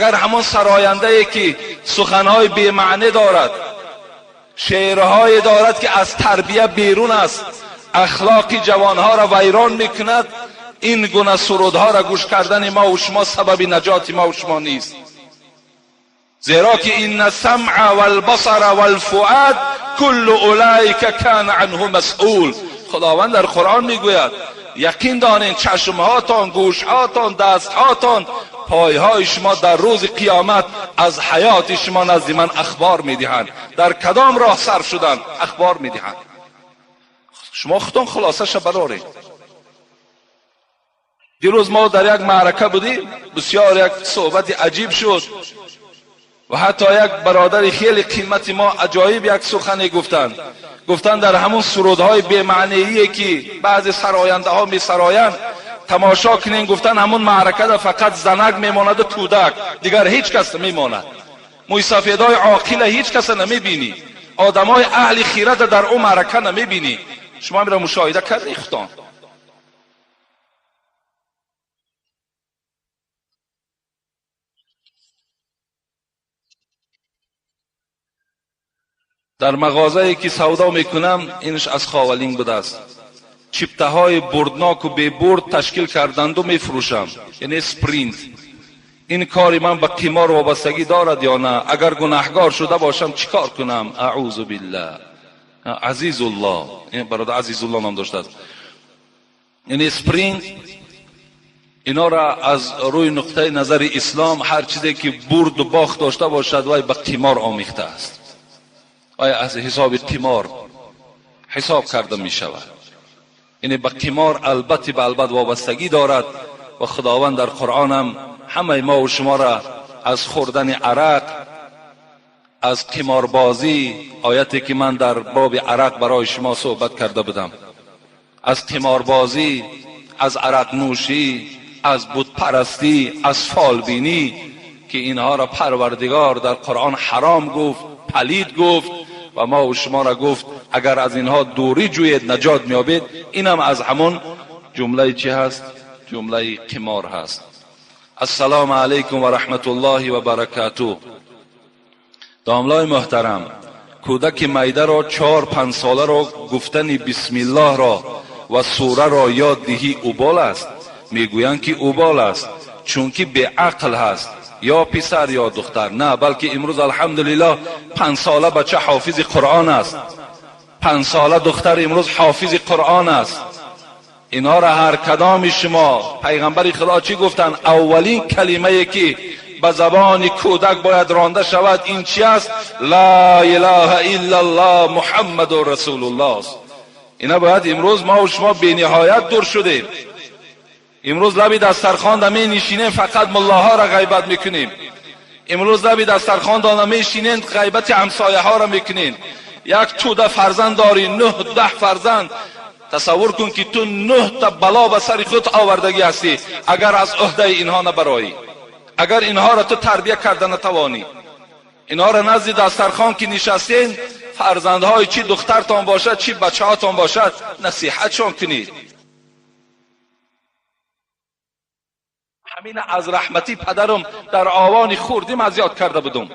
اگر همون سراینده ای که سخنهای بی معنی دارد، شعرهای دارد که از تربیه بیرون است، اخلاق جوانها را ویران میکند، این گونه سرودها را گوش کردن ما و شما سبب نجات ما و شما نیست. زیرا که این السمع والبصر والفؤاد کل اولئک کان عنه مسئول. خداوند در قرآن میگوید یقین دانین چشمهاتان، گوشهاتان، دستهاتان، پایهای شما در روز قیامت از حیات شما نزد من اخبار میدهند. در کدام راه صرف شدن اخبار میدهند. شما خودتون خلاصش برارید. دیروز ما در یک معرکه بودیم، بسیار یک صحبت عجیب شد و حتی یک برادر خیلی قیمتی ما عجایب یک سخنی گفتن در همون سرودهای بی‌معنیی که بعضی سراینده ها می سرایند تماشا کنین، گفتن همون معرکه در فقط زنک میماند و تودک، دیگر هیچ کس نمیماند. موی سفیدای عاقل هیچ کس نمیبینی، آدمای اهل خیرت در اون معرکه نمیبینی. شما میره مشاهده کردی خودتان. در مغازه‌ای که سودا میکنم، اینش از خاولین بوده است، چپته های بردناک و بی برد تشکیل کردند و میفروشم، یعنی سپرینت. این کاری من به قمار وابستگی دارد یا نه؟ اگر گناهکار شده باشم چیکار کنم؟ اعوذ بالله. عزیز الله، این برادر عزیز الله نام داشته است. یعنی سپرینت، اینا را از روی نقطه نظر اسلام هر چیزی که برد و باخت داشته باشد وای به قمار آمیخته است، وای از حساب قمار حساب کرده می شود. یعنی به قمار البته به البته وابستگی دارد و خداوند در قرآن هم همه ما و شما را از خوردن عرق، از قماربازی، آیتی که من در باب عرق برای شما صحبت کرده بودم، از قماربازی، از عرق نوشی، از بت پرستی، از فالبینی که اینها را پروردگار در قرآن حرام گفت، پلید گفت و ما و شما را گفت اگر از اینها دوری جوید نجات میابید. اینم از همون جمله چی هست؟ جمله قمار هست. السلام علیکم و رحمت الله و برکاته. داملای محترم، کودک میده را 4-5 ساله را گفتن بسم الله را و سوره را یاد دهی اوبال است. میگویند که اوبال است چون که به عقل هست، یا پسر یا دختر. نه، بلکه امروز الحمدلله 5 ساله بچه حافظ قرآن است، 5 ساله دختر امروز حافظ قرآن است. اینا را هر کدام شما، پیغمبر خدا چی گفتن؟ اولین کلمه که به زبان کودک باید رانده شود این چی است؟ لا اله الا الله محمد رسول الله است. اینا باید امروز ما و شما به نهایت دور شدیم. امروز لبی دسترخوان دمی نشینیم فقط ملاها را غیبت میکنیم. امروز لبی دسترخوان دمی نشینیم غیبت همسایه ها را میکنیم. یک توده فرزند داری، 9-10 فرزند. تصور کن که تو 9 تا بلا به سر خود آوردگی هستی اگر از عهده اینها نبرایی، اگر اینها را تو تربیه کرده نتوانی. اینها را نزد دسترخوان که نشستین، فرزندهای چی دخترتان باشد چی بچه هاتان باشد، نصیحتشان کنید. همین از رحمتی پدرم در آوان خوردیم از یاد کرده بودم.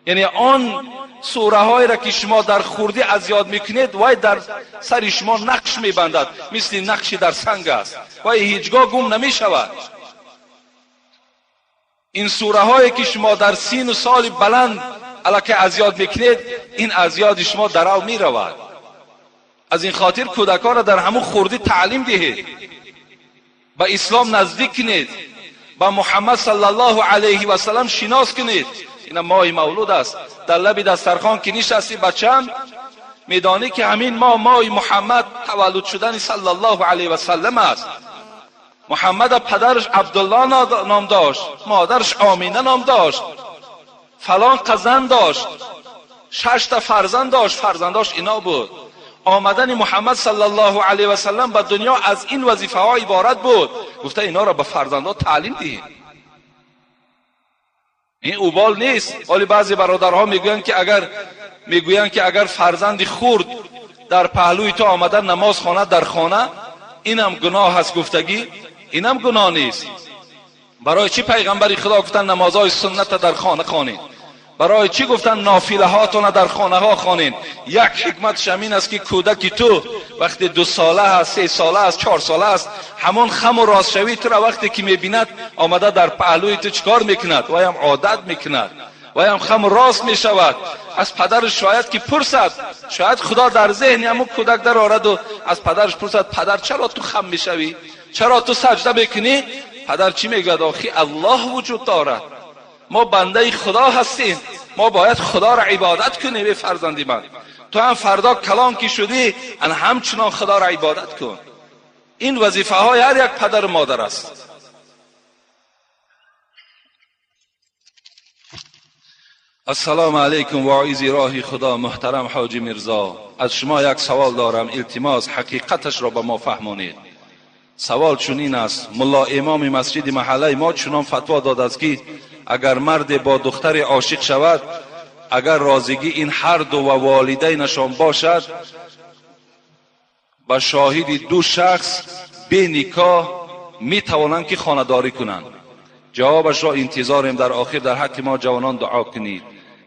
یعنی آن سوره های را که شما در خوردی از یاد میکنید وای در سر شما نقش میبندد، مثل نقشی در سنگ است، وای هیچگاه گم نمیشود. این سوره هایی که شما در سین و سال بلند الکی از یاد میکنید، این از یاد شما درو میرود. از این خاطر کودکان را در همون خوردی تعلیم دهید، به اسلام نزدیک کنید، با محمد صلی الله علیه و سلم شناس کنید. این ماه مولود است. در لب دسترخوان که نشستی بچم میدانی که همین ماه محمد تولد شدن صلی الله علیه و سلم است. محمد پدرش عبدالله نام داشت، مادرش آمینه نام داشت، فلان قزن داشت، 6 تا فرزند داشت، فرزنداش اینا بود. آمدن محمد صلی الله علیه و سلم به دنیا از این وظیفه ها عبارت بود. گفته اینا را به فرزندان تعلیم دهید. این اوبال نیست. ولی بعضی برادرها میگویند که اگر فرزند خرد در پهلوی تو آمدن نماز خواند در خانه، اینم گناه هست گفتگی. اینم گناه نیست. برای چی پیغمبر خدا گفتن نمازهای سنت در خانه خوانید؟ برای چی گفتن نافله هاتون در خانه ها خوانید؟ یک حکمتش همین است که کودکی تو وقتی 2 ساله است، 3 ساله است، 4 ساله است، همون خم و راست شوی تو را وقتی که میبیند آمده در پهلوی تو چیکار میکند؟ و هم عادت میکند و هم خم راست میشود. از پدرش شاید که پرسد، شاید خدا در ذهن همون کودک در آورد و از پدرش پرسد پدر چرا تو خم میشوی؟ چرا تو سجده میکنی؟ پدر چی میگوید؟ آخی الله وجود دارد، ما بنده خدا هستیم، ما باید خدا را عبادت کنیم. به فرزندی من تو هم فردا کلان که شدی ان همچنان خدا را عبادت کن. این وظیفه های هر یک پدر و مادر است. السلام علیکم واعظی راه خدا محترم حاجی میرزا، از شما یک سوال دارم، التماس حقیقتش را به ما فهمانید. سوال چنین است: ملا امام مسجد محله ما چنان فتوا داده است که اگر مرد با دختر عاشق شود، اگر رازگی این هر دو و والدینشان باشد، با شاهد 2 شخص به نکاح می توانند که خانه‌داری کنند. جوابش را انتظاریم. در آخر در حق ما جوانان دعا کنید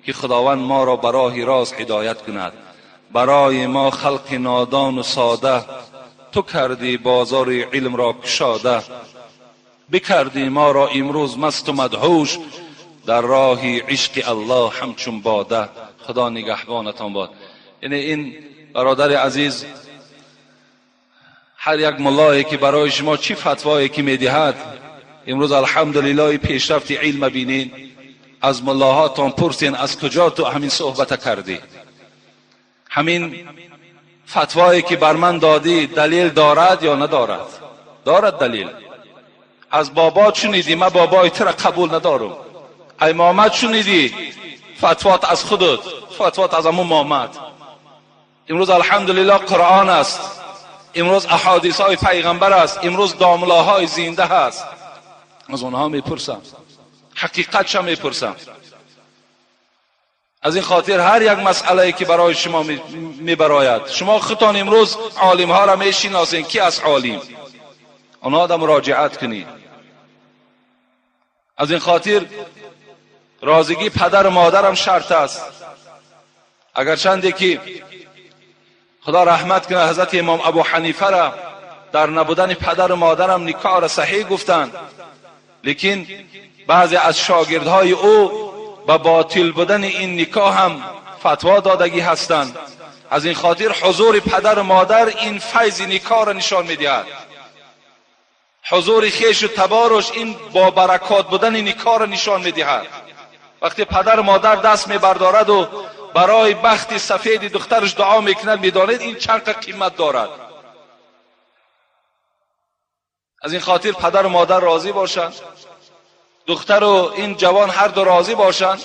که خداوند ما را به راه راست هدایت کند. برای ما خلق نادان و ساده تو کردی بازار علم را کشاده، بکردی ما را امروز مست و مدهوش در راه عشق الله همچون باده. خدا نگهبانتان باد. یعنی این برادر عزیز، هر یک ملایی که برای شما چی فتوایی که میدهد، امروز الحمدلله پیشرفت علم بینین، از ملاهاتان پرسین از کجا تو همین صحبت کردی؟ همین فتوایی که بر من دادی دلیل دارد یا ندارد؟ دارد دلیل. از بابا شنیدی؟ من بابای تو را قبول ندارم. ای محمد شنیدی؟ فتوات از خودت، فتوات از امون محمد. امروز الحمدلله قرآن است، امروز احادیث های پیغمبر است، امروز داملاهای زنده هست. از اونها میپرسم، حقیقتش میپرسم. از این خاطر هر یک مسئله که برای شما میبراید، شما خودتان امروز عالم ها را میشناسین. کی از عالم؟ اونها را مراجعت کنید. از این خاطر رازگی پدر و مادرم شرط است. اگرچند که خدا رحمت کنه حضرت امام ابو حنیفه را در نبودن پدر و مادرم نکاح را صحیح گفتند، لیکن بعضی از شاگردهای او با باطل بودن این نکاح هم فتوا دادگی هستند. از این خاطر حضور پدر و مادر این فیض نکاح را نشان میدهد. حضور خیش و تبارش این با برکات بودن نکاح را نشان میدهد. وقتی پدر و مادر دست میبردارد و برای بخت سفید دخترش دعا میکند، میدانید این چقدر قیمت دارد. از این خاطر پدر و مادر راضی باشند، دختر و این جوان هر دو راضی باشند،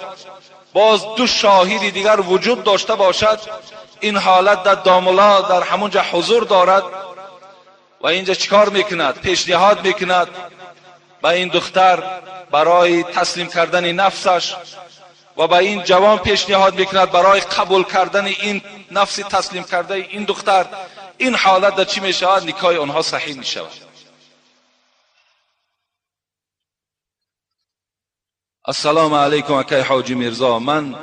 باز 2 شاهد دیگر وجود داشته باشد. این حالت در داملا در همونجا حضور دارد و اینجا چیکار میکند؟ پیشنهاد میکند به این دختر برای تسلیم کردن نفسش و به این جوان پیشنهاد میکند برای قبول کردن این نفس تسلیم کرده این دختر. این حالت در چی میشود؟ نکاح آنها صحیح میشود. السلام علیکم اکای حاجی میرزا، من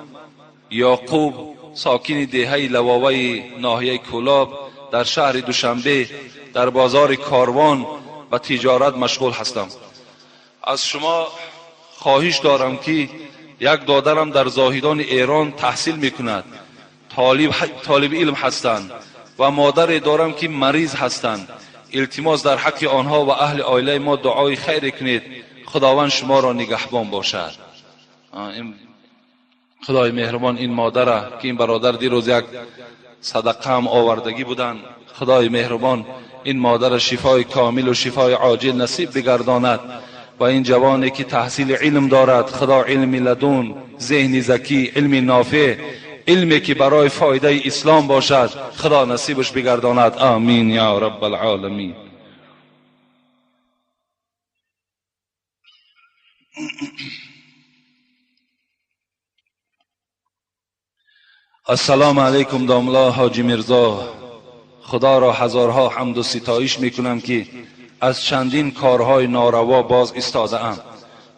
یعقوب ساکن دهه لواوی ناحیه کولاب در شهر دوشنبه در بازار کاروان و تجارت مشغول هستم. از شما خواهش دارم که یک دادرم در زاهدان ایران تحصیل میکند، طالب علم هستند و مادر دارم که مریض هستند. التماس در حق آنها و اهل عائله ما دعای خیر کنید. خداوند شما را نگهبان باشد. خدای مهربان این مادر که این برادر دیروز یک صدقه هم آوردگی بودند، خدای مهربان این مادر شفای کامل و شفای عاجل نصیب بگرداند و این جوانی که تحصیل علم دارد، خدا علم لدون، ذهن ذکی، علم نافع، علمی که برای فایده اسلام باشد، خدا نصیبش بگرداند. آمین یا رب العالمین. السلام علیکم داملا حاجی میرزا، خدا را هزارها حمد و ستایش میکنم که از چندین کارهای ناروا باز ایستاده ام.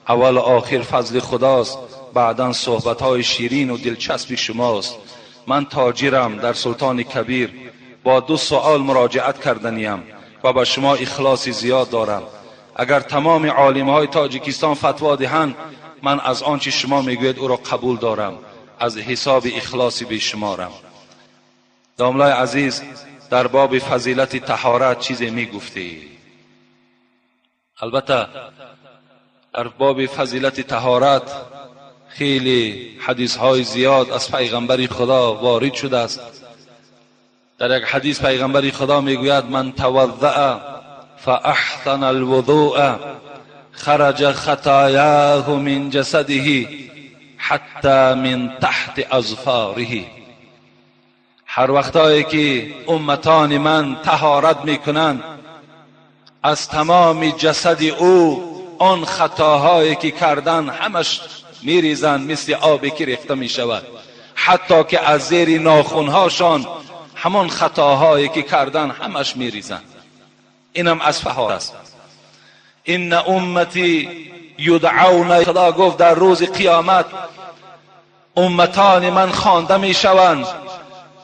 اول و آخر فضل خداست، بعداً صحبت‌های شیرین و دلچسب شماست. من تاجرم در سلطان کبیر، با 2 سوال مراجعت کردنیم و با شما اخلاصی زیاد دارم. اگر تمام عالم‌های تاجیکستان فتوا دهند، من از آنچه شما میگوید او را قبول دارم، از حساب اخلاصی به شمارم. داملای عزیز، در باب فضیلت طهارت چیزی میگفتی. البته در باب فضیلت طهارت خیلی حدیث های زیاد از پیغمبر خدا وارد شده است. در یک حدیث پیغمبر خدا میگوید من توضأ فاحسن الوضوء خرج خطایاه من جسده حتی من تحت اظفاره. هر وقتایی که امتان من طهارت میکنند، از تمام جسد او آن خطاهایی که کردن همش میریزند، مثل آبی که ریخته میشود، حتی که از زیر ناخنهاشان همان خطاهایی که کردن همش میریزند. اینم از طهارت است. ان امتی یدعون، خدا گفت در روز قیامت امتان من خوانده میشوند.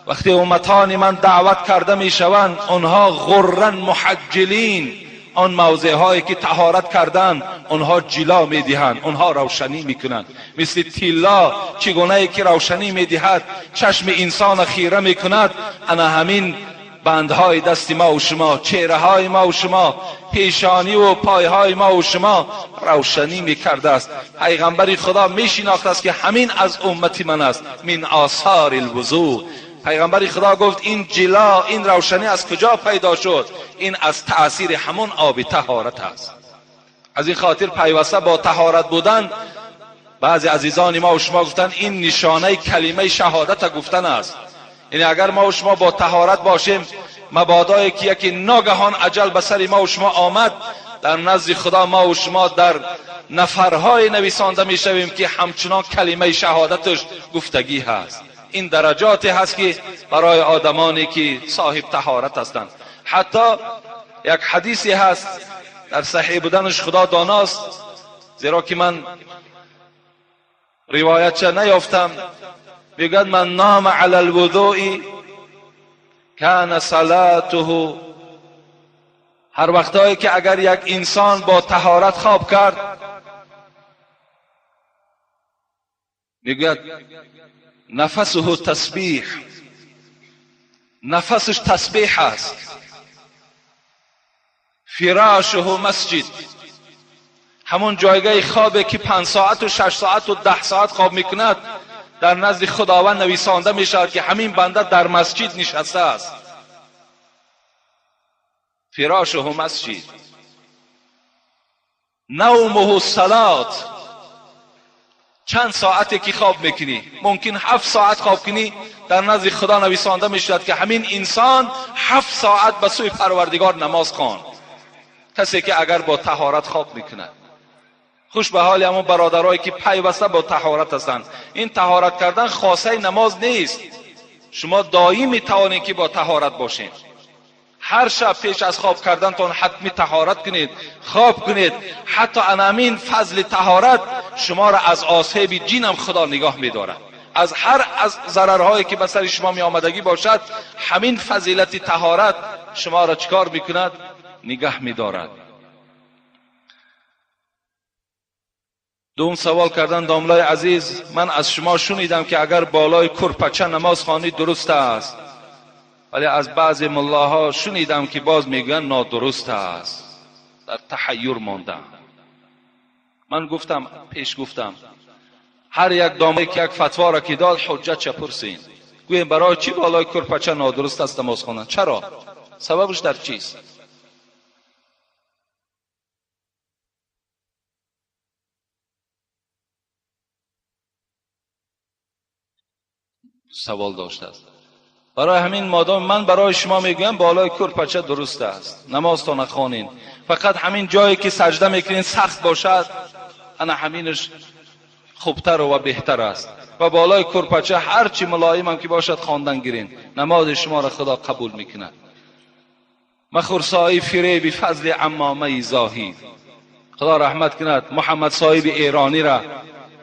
وقتی امتان من دعوت کرده میشوند، آنها غرن محجلین، آن موضع هایی که طهارت کردن آنها جلا میدهند، آنها روشنی میکنند، مثل طلا چگونه که روشنی میدهد، چشم انسان خیره میکند. انا همین بندهای دست ما و شما، چهره های ما و شما، پیشانی و پای های ما و شما روشنی میکرده است. پیغمبر خدا میشناخت است که همین از امتی من است، من آثار الوضوء. پیغمبر خدا گفت این جلا، این روشنی از کجا پیدا شد؟ این از تأثیر همون آب طهارت است. از این خاطر پیوسته با طهارت بودن، بعضی عزیزان ما و شما گفتن این نشانه کلمه شهادت گفتن است. یعنی اگر ما و شما با طهارت باشیم، مبادا که یکی ناگهان اجل به سر ما و شما آمد، در نزد خدا ما و شما در نفرهای نویسانده می شویم که همچنان کلمه شهادتش گفتگی هست. این درجاتی هست که برای آدمانی که صاحب طهارت هستند. حتی یک حدیثی هست، در صحیح بودنش خدا داناست، زیرا که من روایتش نیافتم، میگوید من نام علی الوضوء کان صلاته. هر وقتایی که اگر یک انسان با طهارت خواب کرد، میگوید نفسه تسبیح، نفسش تسبیح است. فراشه مسجد، همون جایگاه خوابه که 5 ساعت و 6 ساعت و 10 ساعت خواب میکند، در نزد خداوند نویسانده میشود که همین بنده در مسجد نشسته است. فراشه مسجد. نومه الصلات، چند ساعتی که خواب میکنی، ممکن 7 ساعت خواب کنی، در نزد خدا نویسانده میشود که همین انسان 7 ساعت به سوی پروردگار نماز خواند. کسی که اگر با طهارت خواب میکند. خوش به حال همون برادرایی که پیوسته با طهارت هستند. این طهارت کردن خاصه نماز نیست، شما دائم میتوانید که با طهارت باشید. هر شب پیش از خواب کردنتان حتمی طهارت کنید، خواب کنید. حتی همین فضل طهارت شما را از آسیب جن هم خدا نگاه می‌دارد. از هر از ضررهایی که به سر شما می آمدگی باشد، همین فضیلت طهارت شما را چیکار میکند؟ نگاه می‌دارد. دوم سوال کردن داملای عزیز، من از شما شنیدم که اگر بالای کرپچه نماز خوانید درست است، ولی از بعضی ملاها شنیدم که باز میگن نادرست است. در تحیر ماندم. من گفتم، پیش گفتم، هر یک دامه که یک فتوا را که داد حجت چه پرسین، گویم برای چی بالای کرپچه نادرست است نماز خواندن؟ چرا؟ سببش در چیست؟ سوال داشته است. برای همین مادام من برای شما میگم بالای کرپچه درست است، نماز تا نخوانین، فقط همین جایی که سجده میکنین سخت باشد، انا همینش خوبتر و بهتر است. و بالای کرپچه هر چی ملایم هم که باشد خواندن گیرین، نماز شما را خدا قبول میکند. مخورسایی فریب فضل عمامه زاهی. خدا رحمت کند محمد صاحب ایرانی را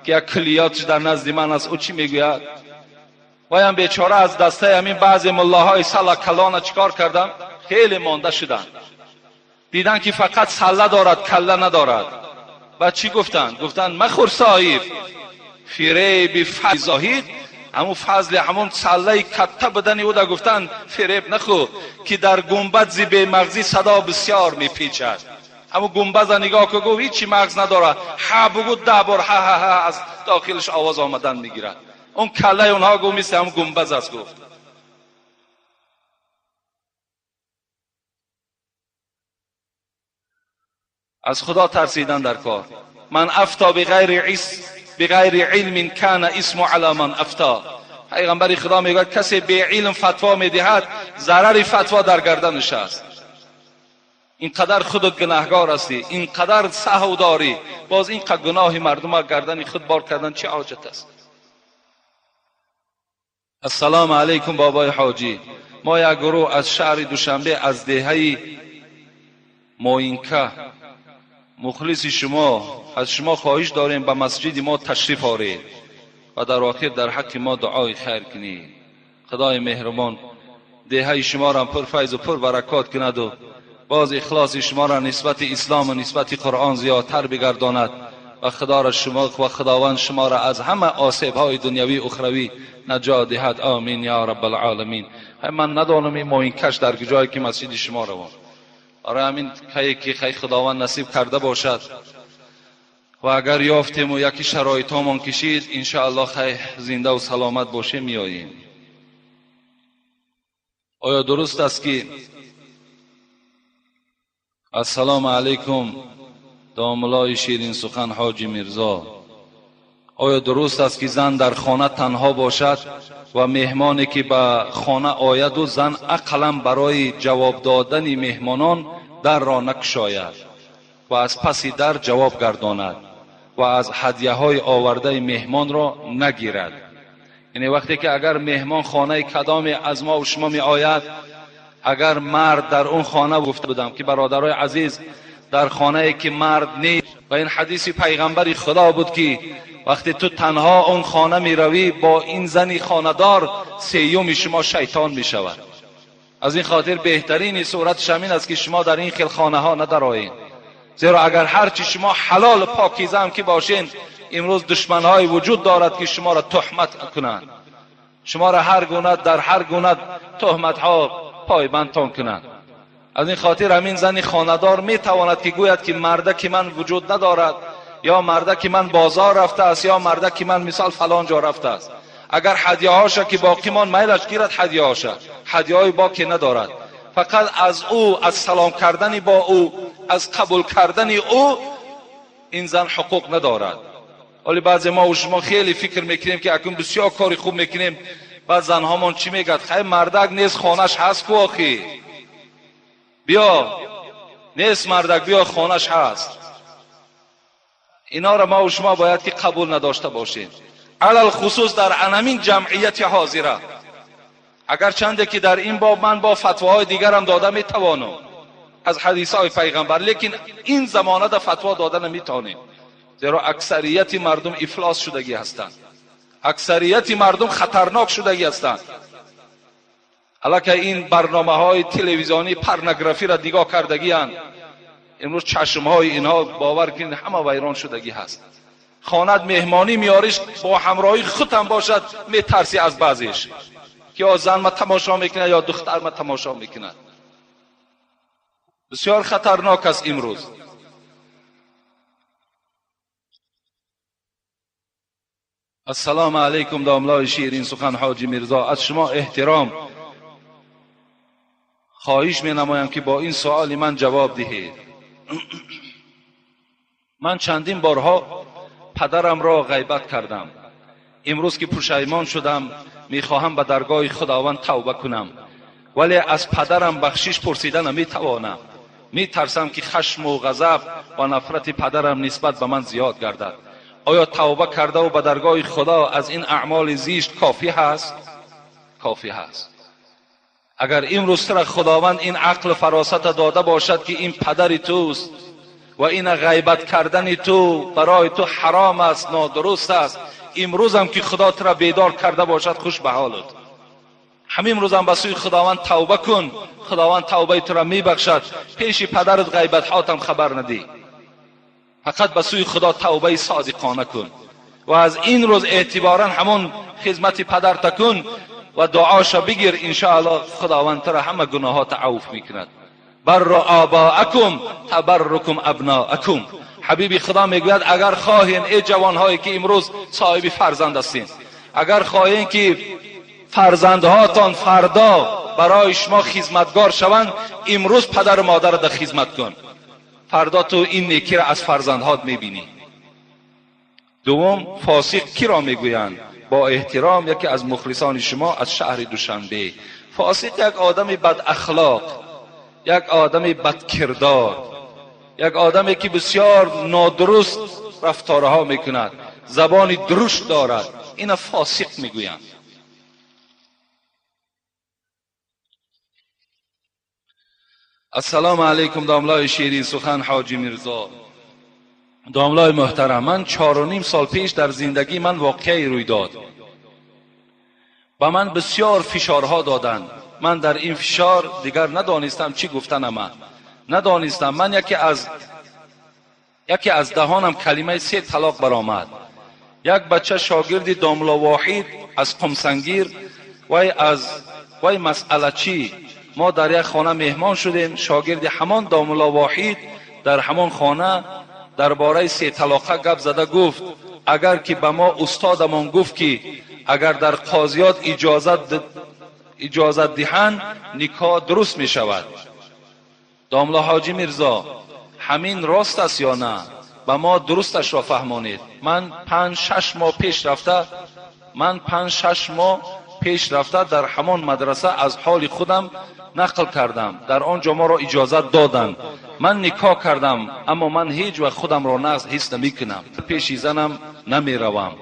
که یک کلیاتش در نزد من است، او چی میگوید؟ وایم بیچاره از دسته همین بعضی ملاهای سلا کلان چیکار کردم؟ خیلی مانده شدند، دیدن که فقط سله دارد کله ندارد. و چی گفتند؟ گفتند مخور صاحب فریب فضل زاهد، همون فضل همون سله کته بدن او دا گفتند فریب نخور که در گنبد زی به مغزی صدا بسیار میپیچد. همون گنبد نگاه که گفت هیچی مغز نداره، ها بگو 10 بار ها ها ها از داخلش آواز آمدن میگیرد. اون کله اونها گفت مثل همون گنبد است. گفت از خدا ترسیدن در کار. من افتا بغیر علم کان اسم علی من افتا. پیغمبر خدا میگه کسی به علم فتوا میدهد ضرر فتوا در گردنش است. اینقدر خودت گناهگار هستی، اینقدر سهو داری، باز اینقدر گناه مردم گردن خود بار کردن چه حاجت است؟ السلام علیکم بابای حاجی، ما یک گروه از شهر دوشنبه از دهه موینکه مخلص شما، از شما خواهش داریم به مسجد ما تشریف آورید و در آخر در حق ما دعای خیر کنید. خدای مهربان دهه شما را پر فیض و پر برکات کند و باز اخلاص شما را نسبت اسلام و نسبت قرآن زیادتر بگرداند و خدا را شما و خداوند شما را از همه آسیب های دنیوی و اخروی نجات دهد. آمین یا رب العالمین. من ندانم این موینکش در کجایی که مسجد شما روان. آره همین که خیر خداوند نصیب کرده باشد و اگر یافتیم و یکی شرایطامون کشید انشاءالله خیر زنده و سلامت باشه میاییم. آیا درست است که السلام علیکم داملای شیرین سخن حاجی میرزا، آیا درست است که زن در خانه تنها باشد و مهمانی که به خانه آید و زن اقلا برای جواب دادن مهمانان در را نگشاید و از پس در جواب گرداند و از هدیه های آورده مهمان را نگیرد؟ یعنی وقتی که اگر مهمان خانه کدام از ما و شما می آید، اگر مرد در اون خانه، گفته بودم که برادرای عزیز در خانه که مرد نیست، و این حدیث پیغمبر خدا بود که وقتی تو تنها اون خانه می روی با این زنی خاندار سیوم شما شیطان می شود. از این خاطر بهترین صورت همین است که شما در این خیل خانه ها ندرایید، زیرا اگر هرچی شما حلال پاکیزه هم که باشین امروز دشمن های وجود دارد که شما را تهمت کنند، شما را هر گونه در هر گونه تهمت ها پایبندتان کنند. از این خاطر همین زن خانه‌دار می تواند که گوید که مرده که من وجود ندارد، یا مرده که من بازار رفته است، یا مرده که من مثال فلان جا رفته است. اگر هدیه هاشه که باقی مان میلش گیرد هدیه هاشه، هدیه های باقی ندارد. فقط از او، از سلام کردن با او، از قبول کردن او این زن حقوق ندارد. ولی بعضی ما و شما خیلی فکر میکنیم که اکنون بسیار کاری خوب میکنیم، بعد زنهامون چی میگد؟ خیلی مردک نیست خانش هست کو آخی، بیا نیست مردک بیا خانش هست. اینا را ما و شما باید که قبول نداشته باشیم، علل خصوص در انمین جمعیت حاضره. اگر چنده که در این باب من با فتواهای دیگر هم داده میتوانم از حدیث های پیغمبر، لیکن این زمانه در فتوا داده نمیتونیم، زیرا اکثریت مردم افلاس شدگی هستند، اکثریت مردم خطرناک شدگی هستند. حالا که این برنامه های تلویزیونی پورنوگرافی را دیگاه کردگی هستند، امروز چشم های اینها باور کنید همه ویران شدگی هست. خانت مهمانی میاریش با همراهی خود هم باشد میترسی از بعضیش که یا زن ما تماشا میکنه یا دختر ما تماشا میکنه. بسیار خطرناک است امروز. السلام علیکم داملای شیرین سخن حاجی میرزا، از شما احترام خواهش می نمایم که با این سوال من جواب دهید. من چندین بارها پدرم را غیبت کردم. امروز که پشیمان شدم میخواهم به درگاه خداوند توبه کنم، ولی از پدرم بخشش پرسیدن نمیتوانم. میترسم که خشم و غضب و نفرت پدرم نسبت به من زیاد گردد. آیا توبه کرده و به درگاه خدا از این اعمال زشت کافی هست؟ کافی هست. اگر امروز خداوند این عقل فراست داده باشد که این پدر توست و این غیبت کردن تو برای تو حرام است، نادرست است. امروز هم که خدا تو را بیدار کرده باشد خوش به حالت. همین روز هم به سوی خداوند توبه کن، خداوند توبه تو را میبخشد. پیش پدرت غیبت هاتم خبر ندی، فقط به سوی خدا توبه صادقانه کن و از این روز اعتبارا همون خدمت پدرت کن و دعاشو بگیر. ان شاء الله خداوند تو را همه گناهات عفو میکند. بر آباءکم تبرکم ابناءکم. حبیب خدا میگوید اگر خواهین ای جوانهایی که امروز صاحب فرزند هستین، اگر خواهین که فرزندهاتان فردا برای شما خدمتگار شوند، امروز پدر و مادر در خدمت کن، فردا تو این نیکی را از فرزندهات میبینی. دوم، فاسق کی را میگویند؟ با احترام یکی از مخلصان شما از شهر دوشنبه. فاسق یک آدم بد اخلاق، یک آدم بد کردار، یک آدمی که بسیار نادرست رفتارها میکند، زبانی درشت دارد، این فاسق میگویند. السلام علیکم داملای شیرین سخن حاجی میرزا. داملای محترم، من 4.5 سال پیش در زندگی من واقعی روی داد. با من بسیار فشارها دادند. من در این فشار دیگر ندانستم چی گفتنم. ندانستم. من یکی از دهانم کلمه 3 طلاق برآمد. یک بچه شاگرد داملا واحد از قمسنگیر وی مسئله چی، ما در یک خانه مهمان شدیم. شاگرد همان داملا واحد در همان خانه درباره 3 طلاقه گپ زده گفت اگر که به ما استادمان گفت که اگر در قاضیات اجازت دهند نکاح درست می شود. داملا حاجی میرزا، همین راست است یا نه؟ به ما درستش را فهمانید. من 5-6 ماه پیش رفته در همان مدرسه از حال خودم نقل کردم. در آنجا ما را اجازت دادند. من نکاح کردم، اما من هیچ وقت خودم را نقض حس نمی کنم. پیش زنم نمی روم،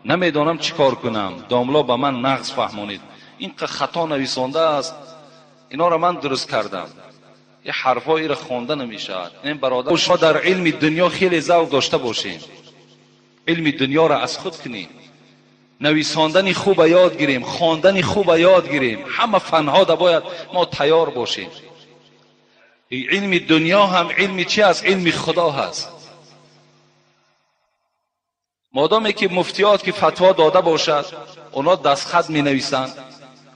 نمیدانم چی کار کنم. داملا به من نقض فهمانید. این که خطا نویسانده است، اینا را من درست کردم. یه حرفایی را خوانده نمیشود. این برادر، شما در علم دنیا خیلی ذوق داشته باشین، علم دنیا را از خود کنیم، نویساندن خوب یاد گیریم، خواندن خوب یاد گیریم. همه فنها دا باید ما تیار باشیم. علم دنیا هم علم چی است؟ علم خدا هست. مادامی که مفتیات که فتوا داده باشد، اونا دستخط می نویسند،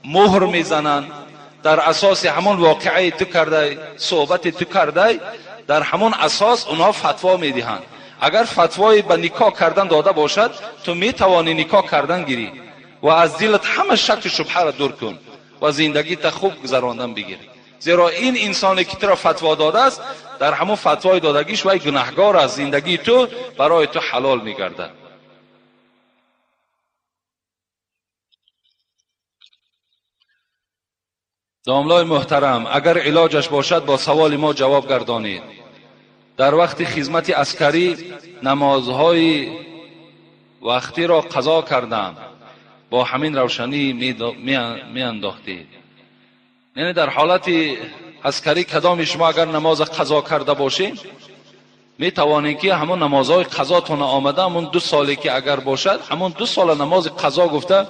مهر می زنند، در اساس همون واقعه تو کرده، صحبت تو کرده، در همون اساس اونا فتوا می دهند. اگر فتوای به نکاح کردن داده باشد، تو می توانی نکاح کردن گیری و از دلت همه شک و شبهه را دور کن و زندگی تا خوب گذراندن بگیر. زیرا این انسانی که تو را فتوا داده است، در همون فتوای دادگیش وای گناهگار است. زندگی تو برای تو حلال می گردد. داملای محترم، اگر علاجش باشد با سوال ما جواب گردانید. در وقت خدمت عسکری نمازهای وقتی را قضا کردم، با همین روشنی می انداختید. یعنی در حالت عسکری کدام شما اگر نماز قضا کرده باشید، می توانید که همون نمازهای قضاتون آمده، همون 2 سالی که اگر باشد، همون 2 سال نماز قضا گفته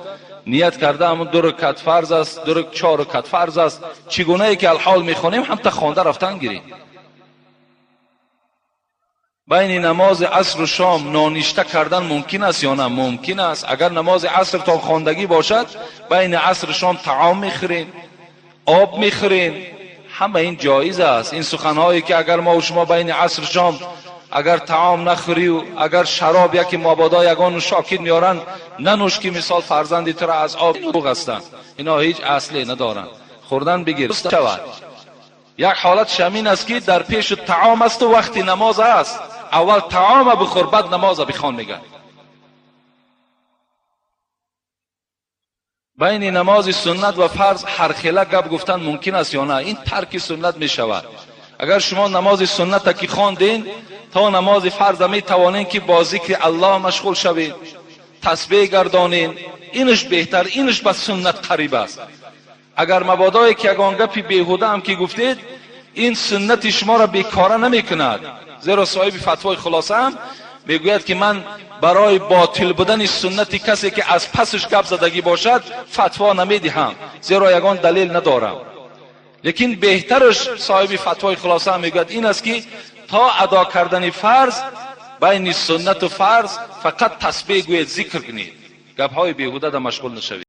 نیت کرده، همون 2 رکعت فرض است، 4 رکعت فرض است، چگونه ای که الحال میخونیم هم تا خوانده رفتن گیریم. بین نماز عصر و شام نانشته کردن ممکن است یا نه؟ ممکن است. اگر نماز عصر تا خواندگی باشد، بین عصر و شام طعام میخورین، آب میخورین، همه این جایز است. این سخنهایی که اگر ما و شما بین عصر و شام اگر طعام نخوری و اگر شراب یکی مابادا یگان شاکید میارن ننوش که مثال فرزندی تو را از آب روغ هستن، اینا هیچ اصلی ندارن. خوردن بگیر شود. یک حالت شمین است که در پیش طعام است و وقتی نماز است، اول طعام بخور بعد نماز بخوان میگن. بین نماز سنت و فرض هر خیله گپ گفتن ممکن است یا نه؟ این ترک سنت می شود. اگر شما نماز سنت که خواندین، تا نماز فرض می توانین که با ذکر الله مشغول شوید، تسبیح گردانین. اینش بهتر، اینش به سنت قریب است. اگر مبادای که یگان گپی بیهوده هم که گفتید، این سنت شما را بیکاره نمیکند. زیرا صاحب فتوای خلاصه هم میگوید که من برای باطل بودن سنت کسی که از پسش گپ زدگی باشد فتوا نمیدهم، زیرا یگان دلیل ندارم. لیکن بهترش صاحب فتوای خلاصه هم میگوید این است که تا ادا کردن فرض بین سنت و فرض فقط تسبیح گوید، ذکر کنید، گپ های بیهوده مشغول نشوید.